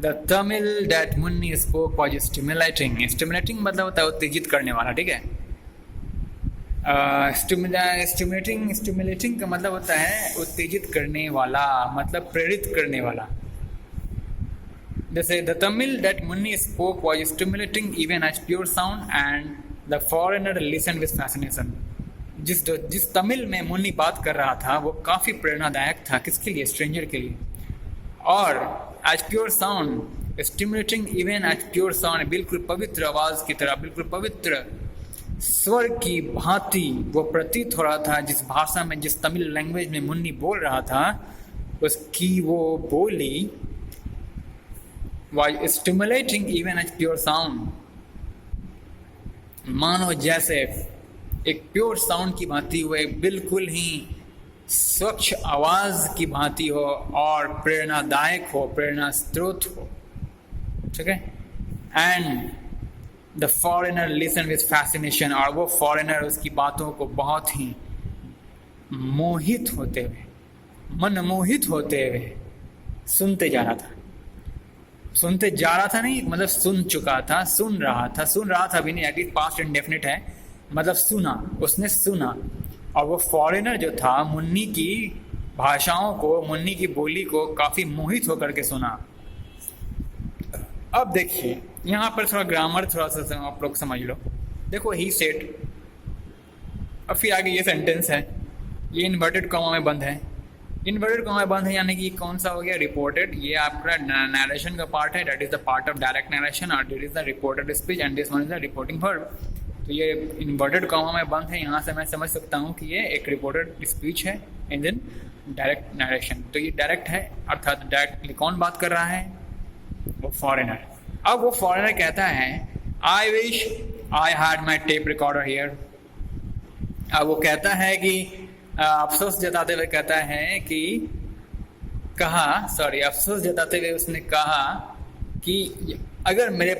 The Tamil that Munni spoke was stimulating. Stimulating मतलब होता है उत्तेजित करने वाला, ठीक है। स्टिमुलेटिंग स्टिमुलेटिंग का मतलब होता है उत्तेजित करने वाला, मतलब प्रेरित करने वाला। जैसे the Tamil that Munni spoke was stimulating even as pure sound and the foreigner listen with fascination. जिस तमिल में मुन्नी बात कर रहा था वो काफ़ी प्रेरणादायक था, किसके लिए? स्ट्रेंजर के लिए। और as pure sound stimulating even as pure sound, बिल्कुल पवित्र आवाज़ की तरह, बिल्कुल पवित्र स्वर की भांति वो प्रतीत हो रहा था। जिस भाषा में, जिस तमिल लैंग्वेज में मुन्नी बोल रहा था, उसकी वो बोली was stimulating even as pure sound, मानो जैसे एक प्योर साउंड की भांति हुए, बिल्कुल ही स्वच्छ आवाज की भांति हो और प्रेरणादायक हो, प्रेरणा स्रोत हो, ठीक है। And the foreigner listen with fascination, और वो फॉरेनर उसकी बातों को बहुत ही मोहित होते हुए, मनमोहित होते हुए सुनते जा रहा था। सुनते जा रहा था नहीं, मतलब सुन चुका था, सुन रहा था भी नहीं, एटलीस्ट पास्ट इंडेफिनिट है, मतलब सुना, उसने सुना। और वो फॉरेनर जो था मुन्नी की भाषाओं को, मुन्नी की बोली को काफ़ी मोहित होकर के सुना। अब देखिए यहाँ पर थोड़ा ग्रामर थोड़ा सा आप लोग समझ लो। देखो ही सेड, अब फिर आगे ये सेंटेंस है, ये इन्वर्टेड कॉमा में बंद है। इन्वर्टेड कॉमा में बंद है यानी कि कौन सा हो गया? रिपोर्टेड। ये आपका नरेशन का पार्ट है, that is the part of direct narration, और this is the reported speech and this one is the reporting verb. तो ये इन्वर्टेड कॉमा में बंद है, यहाँ से मैं समझ सकता हूँ कि ये एक रिपोर्टेड स्पीच है एंड देन डायरेक्ट नरेशन। तो ये डायरेक्ट है, अर्थात डायरेक्टली कौन बात कर रहा है? वो फॉरेनर। अब वो फॉरेनर कहता है I wish I had my tape recorder here. अब वो कहता है कि अफसोस जताते हुए कहता है कि अफसोस जताते हुए उसने कहा कि अगर मेरे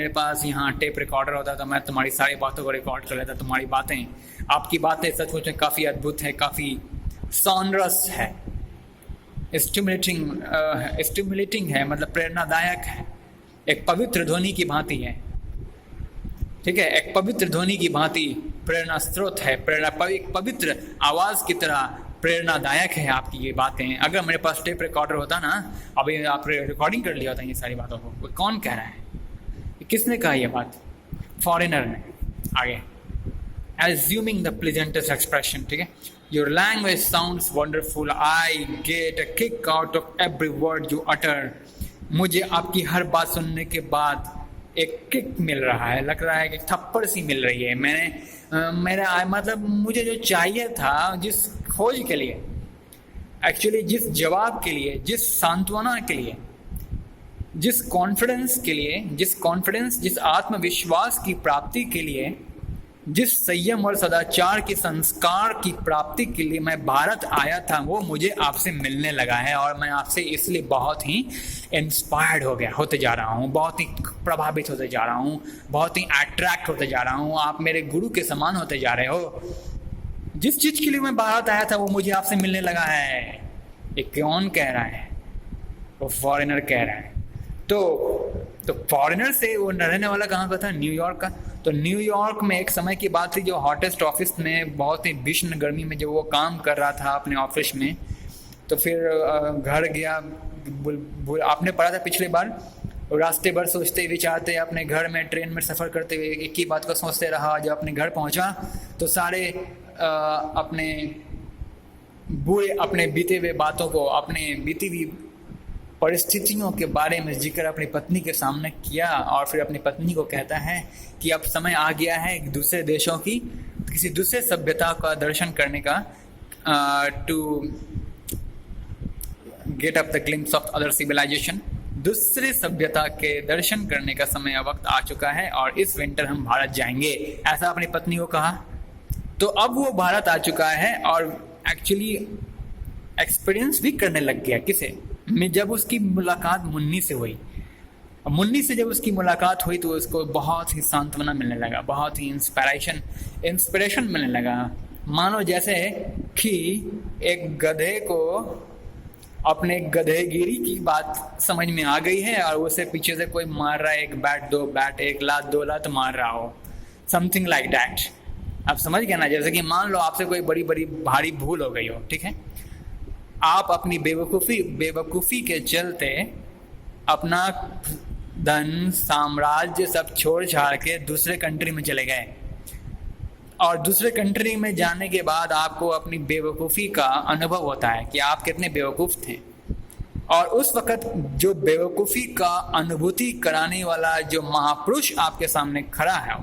पास यहाँ टेप रिकॉर्डर होता तो मैं तुम्हारी सारी बातों को रिकॉर्ड कर लेता। तुम्हारी बातें, आपकी बातें सचमुच में काफ़ी अद्भुत है, काफ़ी सॉनरस है, स्टिमुलेटिंग है, मतलब प्रेरणादायक है, एक पवित्र ध्वनि की भांति है, ठीक है, एक पवित्र ध्वनि की भांति प्रेरणा स्रोत है, एक पवित्र आवाज़ की तरह प्रेरणादायक है आपकी ये बातें। अगर मेरे पास टेप रिकॉर्डर होता ना, अभी आप रिकॉर्डिंग कर लिया होता ये सारी बातों को। कौन कह रहा है? किसने कहा ये बात? फॉरेनर ने। आगे एज्यूमिंग द प्लेजेंटेस्ट एक्सप्रेशन, ठीक है। Your language sounds wonderful, I get a kick out of every word you utter. मुझे आपकी हर बात सुनने के बाद एक किक मिल रहा है, लग रहा है कि थप्पड़ सी मिल रही है। मेरा मतलब मुझे जो चाहिए था, जिस खोज के लिए, एक्चुअली जिस जवाब के लिए, जिस सांत्वना के लिए, जिस कॉन्फिडेंस के लिए, जिस आत्मविश्वास की प्राप्ति के लिए, जिस संयम और सदाचार के संस्कार की प्राप्ति के लिए मैं भारत आया था, वो मुझे आपसे मिलने लगा है। और मैं आपसे इसलिए बहुत ही इंस्पायर्ड होते जा रहा हूँ, बहुत ही प्रभावित होते जा रहा हूँ, बहुत ही अट्रैक्ट होते जा रहा हूँ। आप मेरे गुरु के समान होते जा रहे हो। जिस चीज़ के लिए मैं भारत आया था वो मुझे आपसे मिलने लगा है। ये कौन कह रहा है? वो फॉरेनर कह रहा है। तो फॉरेनर से वो रहने वाला कहाँ का था? न्यूयॉर्क का। तो न्यूयॉर्क में एक समय की बात थी, जो हॉटेस्ट ऑफिस में, बहुत ही भीषण गर्मी में जब वो काम कर रहा था अपने ऑफिस में, तो फिर घर गया। आपने पढ़ा था पिछले बार, रास्ते भर सोचते विचारते अपने घर में, ट्रेन में सफ़र करते हुए एक ही बात को सोचते रहा। जब अपने घर पहुंचा तो सारे अपने बीते हुए बातों को, अपने बीती हुई परिस्थितियों के बारे में जिक्र अपनी पत्नी के सामने किया। और फिर अपनी पत्नी को कहता है कि अब समय आ गया है दूसरे देशों की, किसी दूसरे सभ्यता का दर्शन करने का, to get up the glimpse of other civilisation. दूसरे सभ्यता के दर्शन करने का समय वक्त आ चुका है और इस विंटर हम भारत जाएंगे, ऐसा अपनी पत्नी को कहा। तो अब वो भारत आ चुका है और एक्चुअली एक्सपीरियंस भी करने लग गया। किसे? जब उसकी मुलाकात मुन्नी से हुई। मुन्नी से जब उसकी मुलाकात हुई तो उसको बहुत ही सांत्वना मिलने लगा, बहुत ही इंस्पिरेशन मिलने लगा। मानो जैसे कि एक गधे को अपने गधेगिरी की बात समझ में आ गई है और उसे पीछे से कोई मार रहा है, एक बैट दो बैट, एक लात दो लात मार रहा हो, समथिंग लाइक दैट। आप समझ गए ना? जैसे कि मान लो आपसे कोई बड़ी बड़ी भारी भूल हो गई हो, ठीक है, आप अपनी बेवकूफ़ी के चलते अपना धन साम्राज्य सब छोड़ छाड़ के दूसरे कंट्री में चले गए, और दूसरे कंट्री में जाने के बाद आपको अपनी बेवकूफ़ी का अनुभव होता है कि आप कितने बेवकूफ़ थे। और उस वक़्त जो बेवकूफ़ी का अनुभूति कराने वाला जो महापुरुष आपके सामने खड़ा है,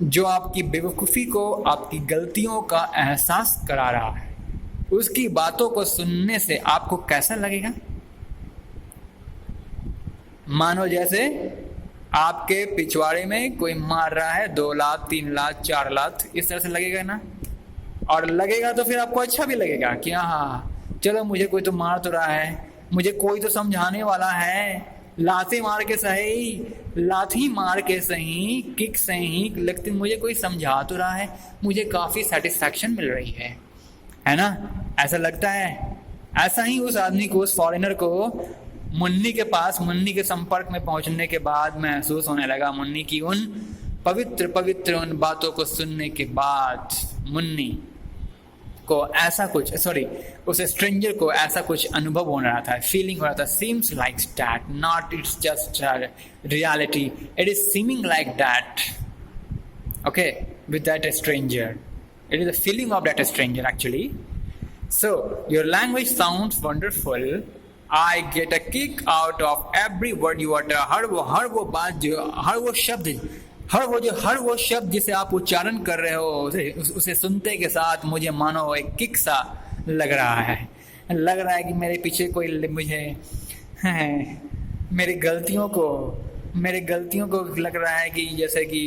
जो आपकी बेवकूफ़ी को, आपकी गलतियों का एहसास करा रहा है, उसकी बातों को सुनने से आपको कैसा लगेगा? मानो जैसे आपके पिछवाड़े में कोई मार रहा है 2 लात 3 लात 4 लात, इस तरह से लगेगा ना? और लगेगा तो फिर आपको अच्छा भी लगेगा कि हाँ चलो मुझे कोई तो मार तो रहा है, मुझे कोई तो समझाने वाला है, लाठी मार के सही, किक सही, लेकिन मुझे कोई समझा तो रहा है, मुझे काफ़ी सेटिस्फैक्शन मिल रही है ना? ऐसा लगता है। ऐसा ही उस आदमी को, उस फॉरेनर को मुन्नी के पास, मुन्नी के संपर्क में पहुंचने के बाद महसूस होने लगा। मुन्नी की उन पवित्र उन बातों को सुनने के बाद मुन्नी को ऐसा कुछ, उस स्ट्रेंजर को ऐसा कुछ अनुभव हो रहा था, फीलिंग हो रहा था। Seems like that, not it's just reality, it is seeming like that, okay, with that stranger, it is the feeling of that stranger actually. So your language sounds wonderful, I get a kick out of every word you utter. हर वो बात जो, हर वो शब्द जिसे आप उच्चारण कर रहे हो, उसे सुनते के साथ मुझे मानो एक किक सा लग रहा है कि मेरे पीछे कोई मुझे मेरी गलतियों को लग रहा है कि जैसे कि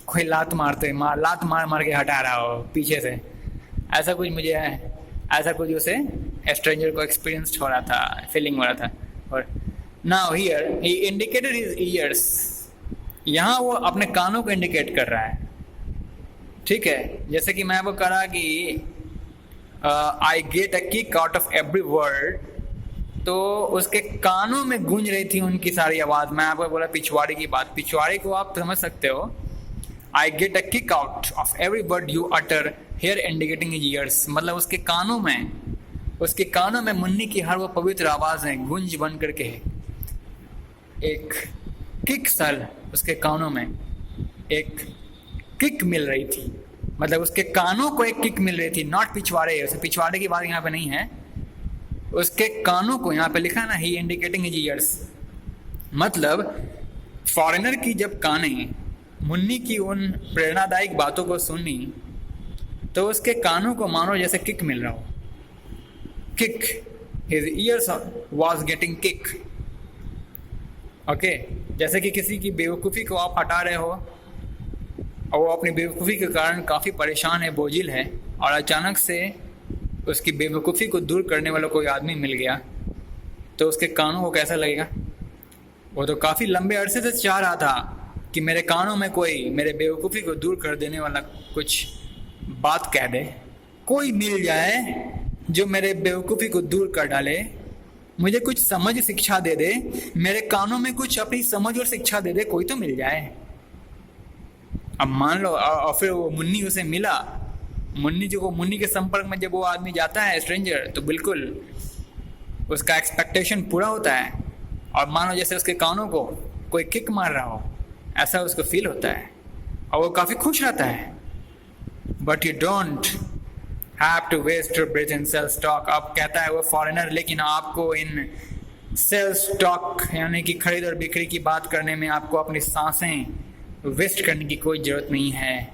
कोई लात मार के हटा रहा हो पीछे से। ऐसा कुछ उसे स्ट्रेंजर को एक्सपीरियंस हो रहा था, फीलिंग हो रहा था। और now here he indicated his years, यहाँ वो अपने कानों को इंडिकेट कर रहा है, ठीक है। जैसे कि मैं वो करा कि I get a kick out of every word, तो उसके कानों में गूंज रही थी उनकी सारी आवाज़। मैं आपको बोला पिछवाड़े की बात, पिछवाड़े को आप समझ सकते हो। I get a kick out of every word you utter, here indicating his ears, मतलब उसके कानों में मुन्नी की हर वो पवित्र आवाज़ें गूंज बन करके एक किक सल, उसके कानों में एक किक मिल रही थी, मतलब उसके कानों को एक किक मिल रही थी। नॉट पिछवाड़े, उसे पिछवाड़े की बात यहाँ पे नहीं है, उसके कानों को यहाँ पे लिखा ना, ही इंडिकेटिंग हिज ईयर्स, मतलब फॉरेनर की जब कानें मुन्नी की उन प्रेरणादायक बातों को सुनी तो उसके कानों को मानो जैसे किक मिल रहा हो। Kick, his years was getting kick, okay. जैसे कि किसी की बेवकूफ़ी को आप हटा रहे हो और वो अपनी बेवकूफ़ी के कारण काफ़ी परेशान है, बोझिल है, और अचानक से उसकी बेवकूफ़ी को दूर करने वाला कोई आदमी मिल गया, तो उसके कानों को कैसा लगेगा? वो तो काफ़ी लंबे अरसे से चाह रहा था कि मेरे कानों में कोई मेरे बेवकूफ़ी को दूर कर देने वाला कुछ बात कह दे, कोई मिल जाए जो मेरे बेवकूफ़ी को दूर कर डाले, मुझे कुछ समझ शिक्षा दे दे, मेरे कानों में कुछ अपनी समझ और शिक्षा दे दे, कोई तो मिल जाए। अब मान लो और फिर वो मुन्नी उसे मिला, मुन्नी के संपर्क में जब वो आदमी जाता है स्ट्रेंजर, तो बिल्कुल उसका एक्सपेक्टेशन पूरा होता है, और मानो जैसे उसके कानों को कोई किक मार रहा हो, ऐसा उसको फील होता है और वो काफ़ी खुश रहता है। But you don't have to waste your breath in self talk, अब कहता है वो फॉरेनर, लेकिन आपको इन सेल्फ टॉक यानी कि खरीद और बिक्री की बात करने में आपको अपनी सांसें वेस्ट करने की कोई ज़रूरत नहीं है।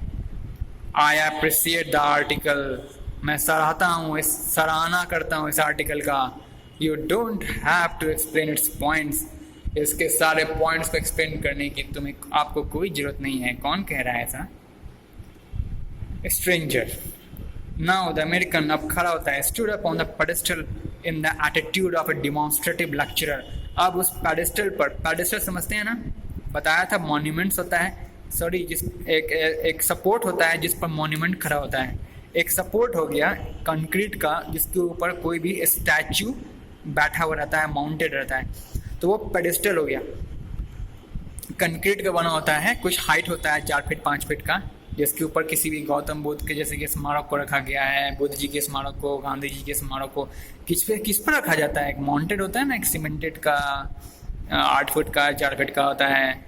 आई अप्रिशिएट द आर्टिकल, मैं सराहना करता हूँ इस आर्टिकल का। You don't have to explain its points, इसके सारे पॉइंट्स को एक्सप्लेन करने की आपको कोई ज़रूरत नहीं है। कौन कह रहा है ऐसा? स्ट्रेंजर। नाउ द अमेरिकन अब खड़ा होता है, stood up on the pedestal in the attitude of a demonstrative lecturer. अब उस पेडेस्टल पर, पेडेस्टल समझते हैं ना, बताया था मॉन्यूमेंट्स होता है, जिस एक सपोर्ट होता है जिस पर मॉन्यूमेंट खड़ा होता है। एक सपोर्ट हो गया कंक्रीट का, जिसके ऊपर कोई भी स्टैचू बैठा हुआ रहता है, माउंटेड रहता है, तो वो पेडेस्टल हो गया। कंक्रीट का बना होता है, कुछ हाइट होता है 4 फीट 5 फीट का, जिसके ऊपर किसी भी गौतम बुद्ध के जैसे कि स्मारक को रखा गया है, बुद्ध जी के स्मारक को, गांधी जी के स्मारक को किस पर रखा जाता है? एक माउंटेड होता है ना, एक सीमेंटेड का 8 फुट का 4 फीट का होता है।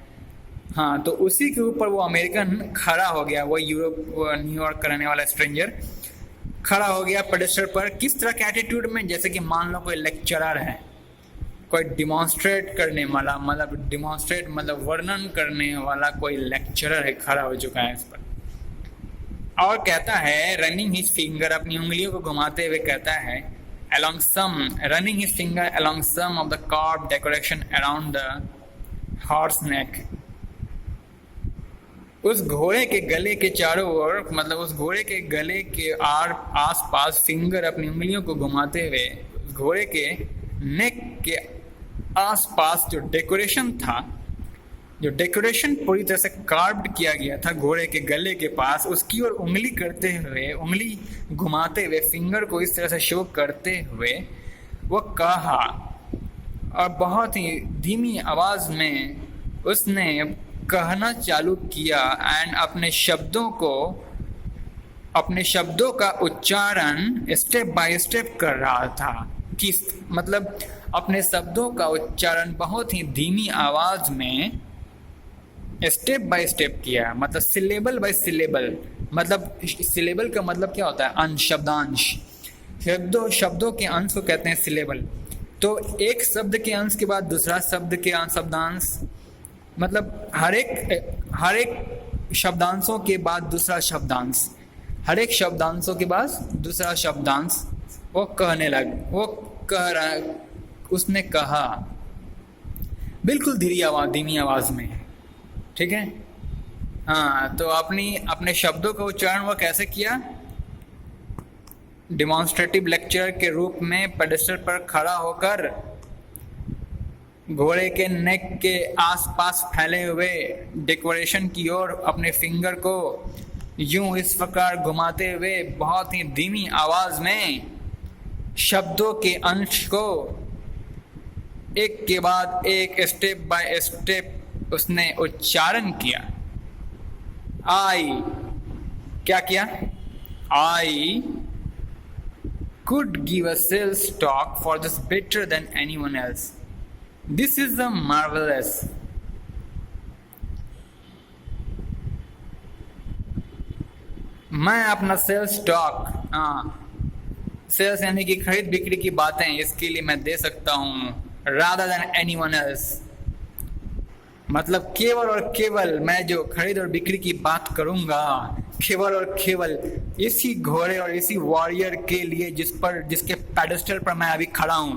हाँ, तो उसी के ऊपर वो अमेरिकन खड़ा हो गया, वो न्यूयॉर्क का रहने वाला स्ट्रेंजर खड़ा हो गया पेडेस्टल पर। किस तरह के एटीट्यूड में? जैसे कि मान लो कोई लेक्चरर है, कोई डिमॉन्स्ट्रेट करने वाला, मतलब वर्णन करने वाला कोई लेक्चरर है, खड़ा हो चुका है इस पर, और कहता है रनिंग हिज फिंगर, अपनी उंगलियों को घुमाते हुए कहता है running his finger along some of the carved decoration around the horse neck। उस घोड़े के गले के चारों ओर, मतलब उस घोड़े के गले के आस पास फिंगर, अपनी उंगलियों को घुमाते हुए घोड़े के नेक के आस पास जो डेकोरेशन था, जो डेकोरेशन पूरी तरह से कार्व्ड किया गया था घोड़े के गले के पास, उसकी ओर उंगली करते हुए, उंगली घुमाते हुए, फिंगर को इस तरह से शो करते हुए वो कहा, और बहुत ही धीमी आवाज में उसने कहना चालू किया एंड अपने शब्दों का उच्चारण स्टेप बाय स्टेप कर रहा था। किस मतलब अपने शब्दों का उच्चारण बहुत ही धीमी आवाज में स्टेप बाय स्टेप किया, मतलब सिलेबल बाय सिलेबल। मतलब सिलेबल का मतलब क्या होता है? अंश, शब्दांश। शब्दों के अंश को कहते हैं सिलेबल। तो एक शब्द के अंश के बाद दूसरा शब्द के शब्दांश, मतलब हर एक शब्दांशों के बाद दूसरा शब्दांश, हर एक शब्दांशों के बाद दूसरा शब्दांश वो कहने लग, वो कह रहा, उसने कहा बिल्कुल धीमी आवाज में, ठीक है। हाँ, तो अपने शब्दों का उच्चारण वो कैसे किया? डिमॉन्स्ट्रेटिव लेक्चर के रूप में पेडेस्टल पर खड़ा होकर घोड़े के नेक के आसपास फैले हुए डेकोरेशन की ओर अपने फिंगर को यूं इस प्रकार घुमाते हुए बहुत ही धीमी आवाज में शब्दों के अंश को एक के बाद एक स्टेप बाय स्टेप उसने उच्चारण किया। क्या किया? I could give a sales talk for this better than anyone else. This is the marvelous. मैं अपना सेल्स टॉक, सेल्स यानी कि खरीद बिक्री की बातें, इसके लिए मैं दे सकता हूँ rather than anyone else। मतलब केवल और केवल मैं जो खरीद और बिक्री की बात करूंगा, केवल और केवल इसी घोड़े और इसी वॉरियर के लिए जिसके पेडेस्टल पर मैं अभी खड़ा हूं।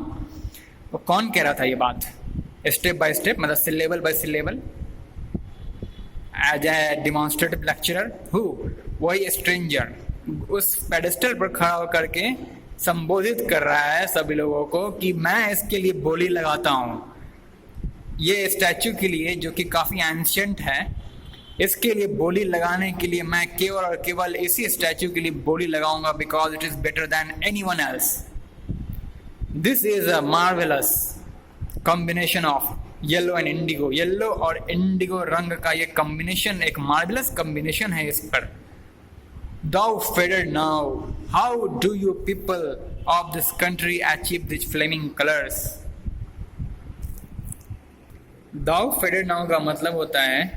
वो कौन कह रहा था ये बात? स्टेप बाय स्टेप, मतलब syllable by syllable, as a demonstrative lecturer who, वही स्ट्रेंजर उस पेडेस्टल पर खड़ा होकर के संबोधित कर रहा है सभी लोगों को कि मैं इसके लिए बोली लगाता हूँ। ये स्टैचू के लिए, जो कि काफ़ी एंशिएंट है, इसके लिए बोली लगाने के लिए मैं केवल और केवल इसी स्टैचू के लिए बोली लगाऊंगा, because it is better than anyone else. This is a marvellous combination of yellow and Indigo. Yellow और इंडिगो रंग का ये कॉम्बिनेशन एक मार्वेलस कॉम्बिनेशन है इस पर। Thou faded now, how do you people of this country achieve these flaming colors? Thou faded now का मतलब होता है